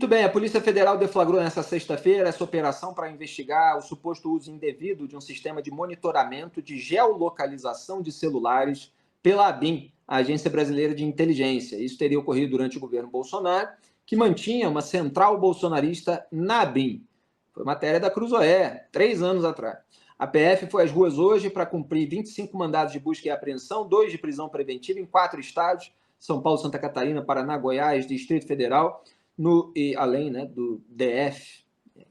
Muito bem, a Polícia Federal deflagrou nesta sexta-feira essa operação para investigar o suposto uso indevido de um sistema de monitoramento de geolocalização de celulares pela ABIN, a Agência Brasileira de Inteligência. Isso teria ocorrido durante o governo Bolsonaro, que mantinha uma central bolsonarista na ABIN. Foi matéria da Cruzoé, 3 anos atrás. A PF foi às ruas hoje para cumprir 25 mandados de busca e apreensão, 2 de prisão preventiva em 4 estados, São Paulo, Santa Catarina, Paraná, Goiás, Distrito Federal, e além, né, do DF,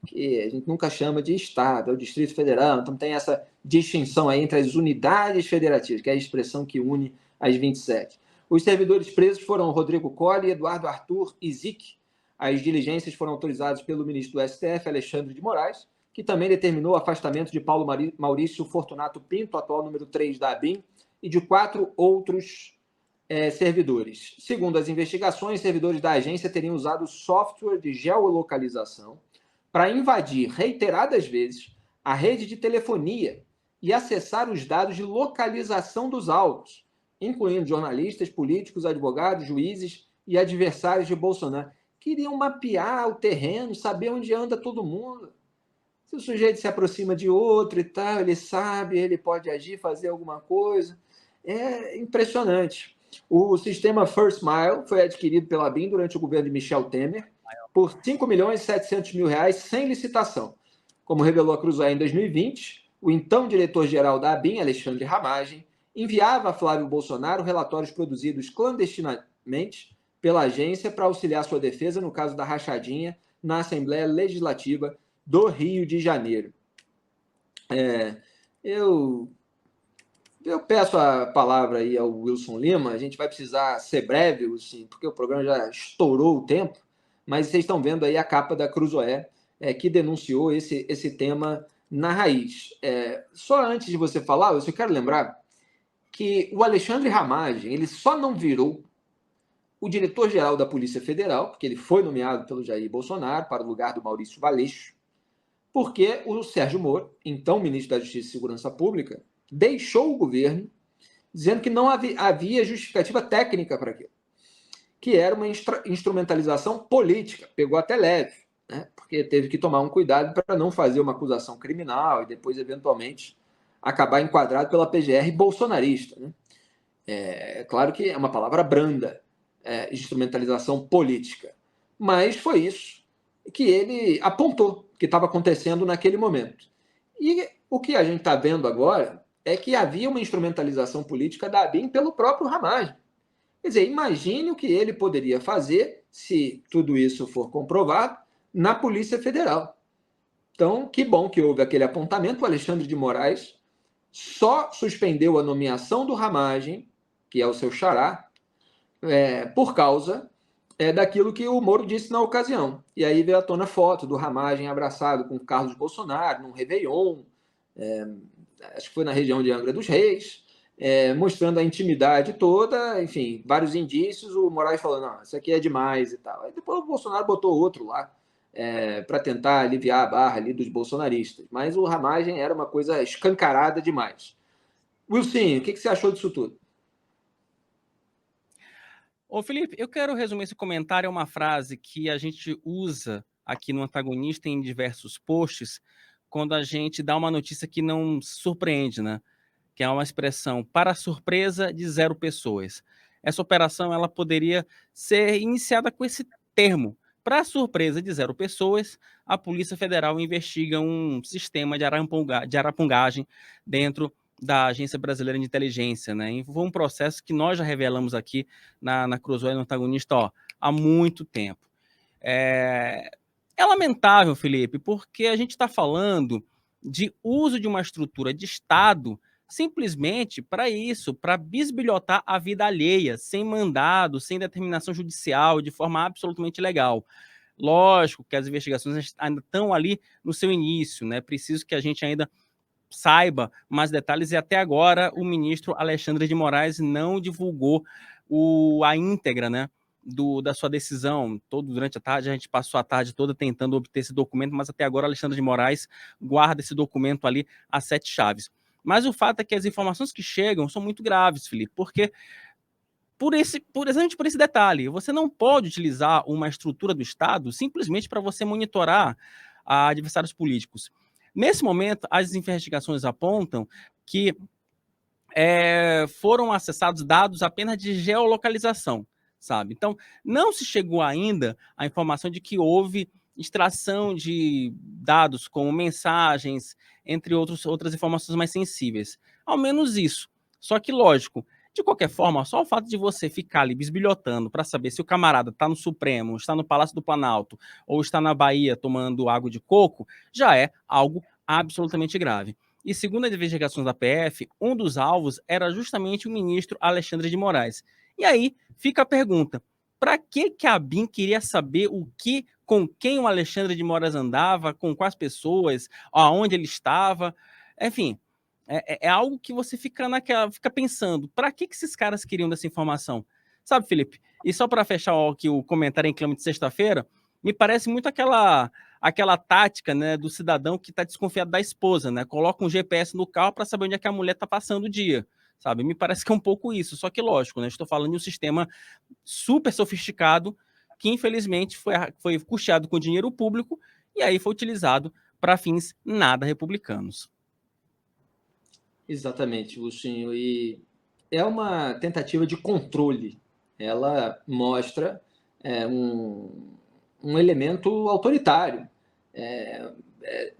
que a gente nunca chama de Estado, é o Distrito Federal, então tem essa distinção aí entre as unidades federativas, que é a expressão que une as 27. Os servidores presos foram Rodrigo Colli, Eduardo Arthur e Zic. As diligências foram autorizadas pelo ministro do STF, Alexandre de Moraes, que também determinou o afastamento de Paulo Maurício Fortunato Pinto, atual número 3 da ABIN, e de 4 outros servidores. Segundo as investigações, servidores da agência teriam usado software de geolocalização para invadir reiteradas vezes a rede de telefonia e acessar os dados de localização dos autos, incluindo jornalistas, políticos, advogados, juízes e adversários de Bolsonaro. Queriam mapear o terreno, saber onde anda todo mundo. Se o sujeito se aproxima de outro e tal, ele sabe, ele pode agir, fazer alguma coisa. É impressionante. O sistema First Mile foi adquirido pela ABIN durante o governo de Michel Temer por R$ 5.700.000 sem licitação. Como revelou a Cruzoé em 2020, o então diretor-geral da ABIN, Alexandre Ramagem, enviava a Flávio Bolsonaro relatórios produzidos clandestinamente pela agência para auxiliar sua defesa no caso da rachadinha na Assembleia Legislativa do Rio de Janeiro. Eu peço a palavra aí ao Wilson Lima, a gente vai precisar ser breve, assim, porque o programa já estourou o tempo, mas vocês estão vendo aí a capa da Cruzoé, que denunciou esse tema na raiz. Só antes de você falar, eu quero lembrar que o Alexandre Ramagem, ele só não virou o diretor-geral da Polícia Federal, porque ele foi nomeado pelo Jair Bolsonaro para o lugar do Maurício Valeixo, porque o Sérgio Moro, então ministro da Justiça e Segurança Pública, deixou o governo dizendo que não havia justificativa técnica para aquilo, que era uma instrumentalização política, pegou até leve, né? Porque teve que tomar um cuidado para não fazer uma acusação criminal e depois, eventualmente, acabar enquadrado pela PGR bolsonarista. Né? Claro que é uma palavra branda, instrumentalização política, mas foi isso que ele apontou que estava acontecendo naquele momento. E o que a gente está vendo agora é que havia uma instrumentalização política da ABIN pelo próprio Ramagem. Quer dizer, imagine o que ele poderia fazer, se tudo isso for comprovado, na Polícia Federal. Então, que bom que houve aquele apontamento. O Alexandre de Moraes só suspendeu a nomeação do Ramagem, que é o seu xará, por causa daquilo que o Moro disse na ocasião. E aí veio à tona foto do Ramagem abraçado com Carlos Bolsonaro, num Réveillon, acho que foi na região de Angra dos Reis, mostrando a intimidade toda, enfim, vários indícios. O Moraes falou, não, isso aqui é demais e tal. Aí depois o Bolsonaro botou outro lá, para tentar aliviar a barra ali dos bolsonaristas. Mas o Ramagem era uma coisa escancarada demais. Wilson, o que você achou disso tudo? Ô, Felipe, eu quero resumir esse comentário a uma frase que a gente usa aqui no Antagonista em diversos posts, quando a gente dá uma notícia que não surpreende, né? Que é uma expressão para surpresa de 0 pessoas. Essa operação ela poderia ser iniciada com esse termo. Para surpresa de 0 pessoas, a Polícia Federal investiga um sistema de arapungagem dentro da Agência Brasileira de Inteligência, né? E foi um processo que nós já revelamos aqui na Cruzoé, no Antagonista, há muito tempo. É lamentável, Felipe, porque a gente está falando de uso de uma estrutura de Estado simplesmente para isso, para bisbilhotar a vida alheia, sem mandado, sem determinação judicial, de forma absolutamente legal. Lógico que as investigações ainda estão ali no seu início, né? Preciso que a gente ainda saiba mais detalhes, e até agora o ministro Alexandre de Moraes não divulgou a íntegra, né, da sua decisão. Durante a tarde, a gente passou a tarde toda tentando obter esse documento, mas até agora Alexandre de Moraes guarda esse documento ali a 7 chaves. Mas o fato é que as informações que chegam são muito graves, Felipe, porque exatamente por esse detalhe. Você não pode utilizar uma estrutura do Estado simplesmente para você monitorar adversários políticos. Nesse momento, as investigações apontam que foram acessados dados apenas de geolocalização, sabe? Então, não se chegou ainda à informação de que houve extração de dados como mensagens, entre outras informações mais sensíveis. Ao menos isso. Só que, lógico, de qualquer forma, só o fato de você ficar ali bisbilhotando para saber se o camarada está no Supremo, está no Palácio do Planalto ou está na Bahia tomando água de coco, já é algo absolutamente grave. E segundo as investigações da PF, um dos alvos era justamente o ministro Alexandre de Moraes. E aí fica a pergunta: para que a ABIN queria saber com quem o Alexandre de Moraes andava, com quais pessoas, aonde ele estava? Enfim, é algo que você fica pensando: para que esses caras queriam dessa informação? Sabe, Felipe? E só para fechar aqui o comentário em clima de sexta-feira, me parece muito aquela tática, né, do cidadão que está desconfiado da esposa, né? Coloca um GPS no carro para saber onde é que a mulher está passando o dia, sabe? Me parece que é um pouco isso, só que lógico, né? Estou falando de um sistema super sofisticado que infelizmente foi custeado com dinheiro público e aí foi utilizado para fins nada republicanos. Exatamente, Lucinho. E é uma tentativa de controle. Ela mostra um elemento autoritário.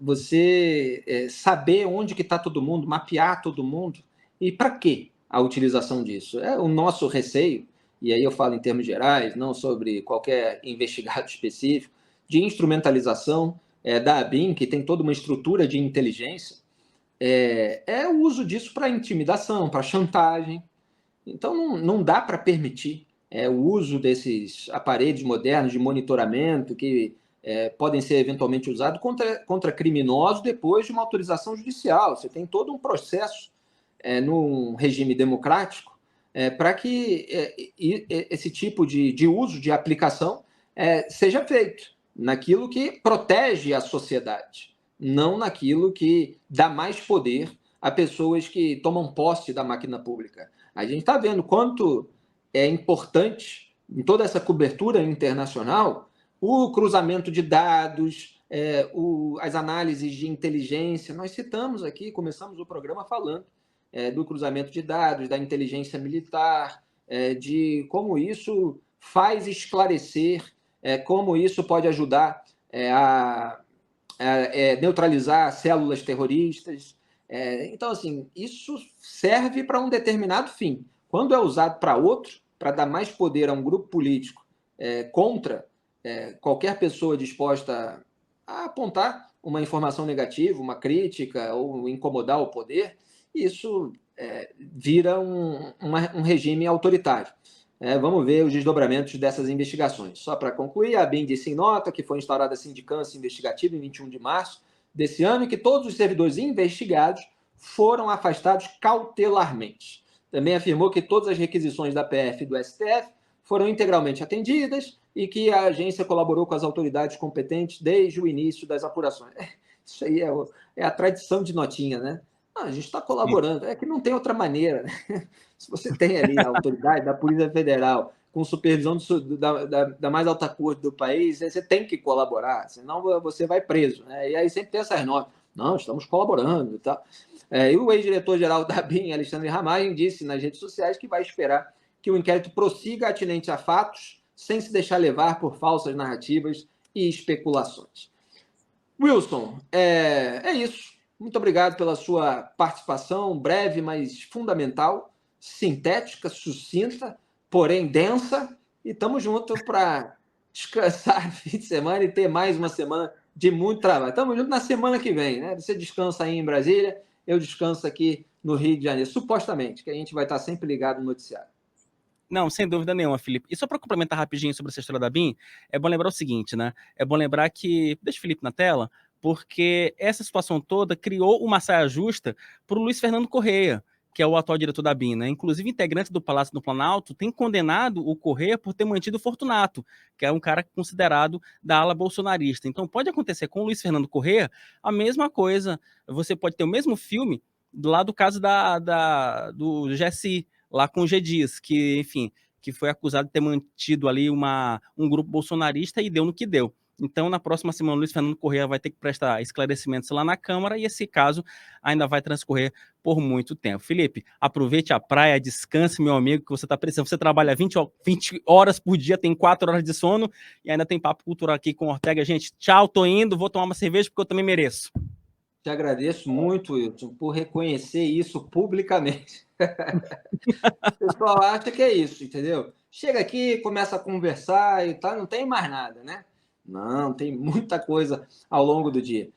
Você saber onde que está todo mundo, mapear todo mundo. E para que a utilização disso? É o nosso receio, e aí eu falo em termos gerais, não sobre qualquer investigado específico, de instrumentalização da ABIN, que tem toda uma estrutura de inteligência, o uso disso para intimidação, para chantagem. Então, não dá para permitir o uso desses aparelhos modernos de monitoramento que podem ser eventualmente usados contra criminosos depois de uma autorização judicial. Você tem todo um processo num regime democrático para que esse tipo de uso, de aplicação, seja feito naquilo que protege a sociedade, não naquilo que dá mais poder a pessoas que tomam posse da máquina pública. A gente está vendo quanto é importante, em toda essa cobertura internacional, o cruzamento de dados, as análises de inteligência. Nós citamos aqui, começamos o programa falando do cruzamento de dados, da inteligência militar, de como isso faz esclarecer, como isso pode ajudar a neutralizar células terroristas. Então, assim, isso serve para um determinado fim. Quando é usado para outro, para dar mais poder a um grupo político contra qualquer pessoa disposta a apontar uma informação negativa, uma crítica ou incomodar o poder, isso vira um regime autoritário. Vamos ver os desdobramentos dessas investigações. Só para concluir, a ABIN disse em nota que foi instaurada a sindicância investigativa em 21 de março desse ano e que todos os servidores investigados foram afastados cautelarmente. Também afirmou que todas as requisições da PF e do STF foram integralmente atendidas e que a agência colaborou com as autoridades competentes desde o início das apurações. Isso aí é a tradição de notinha, né? A gente está colaborando. É que não tem outra maneira, né? Se você tem ali a autoridade da Polícia Federal com supervisão da mais alta corte do país, você tem que colaborar, senão você vai preso, né? E aí sempre tem essas notas. Não, estamos colaborando e tal. E o ex-diretor-geral da BIM, Alexandre Ramagem, disse nas redes sociais que vai esperar que o inquérito prossiga atinente a fatos, sem se deixar levar por falsas narrativas e especulações. Wilson, é isso. Muito obrigado pela sua participação, breve, mas fundamental, sintética, sucinta, porém densa. E estamos juntos para descansar no fim de semana e ter mais uma semana de muito trabalho. Estamos juntos na semana que vem, né? Você descansa aí em Brasília, eu descanso aqui no Rio de Janeiro, supostamente, que a gente vai estar sempre ligado no noticiário. Não, sem dúvida nenhuma, Felipe. E só para complementar rapidinho sobre essa história da BIM, é bom lembrar o seguinte, né? É bom lembrar que. Deixa o Felipe na tela, porque essa situação toda criou uma saia justa para o Luiz Fernando Correia, que é o atual diretor da BIM, né? Inclusive, integrantes do Palácio do Planalto têm condenado o Correia por ter mantido o Fortunato, que é um cara considerado da ala bolsonarista. Então, pode acontecer com o Luiz Fernando Correia a mesma coisa. Você pode ter o mesmo filme lá do caso do GSI, lá com o G. Dias, que, enfim, que foi acusado de ter mantido ali um grupo bolsonarista e deu no que deu. Então, na próxima semana, o Luiz Fernando Correia vai ter que prestar esclarecimentos lá na Câmara e esse caso ainda vai transcorrer por muito tempo. Felipe, aproveite a praia, descanse, meu amigo, que você está precisando. Você trabalha 20 horas por dia, tem 4 horas de sono e ainda tem papo cultural aqui com o Ortega. Gente, tchau, tô indo, vou tomar uma cerveja porque eu também mereço. Te agradeço muito, Wilton, por reconhecer isso publicamente. O pessoal acha que é isso, entendeu? Chega aqui, começa a conversar e tá, não tem mais nada, né? Não, tem muita coisa ao longo do dia.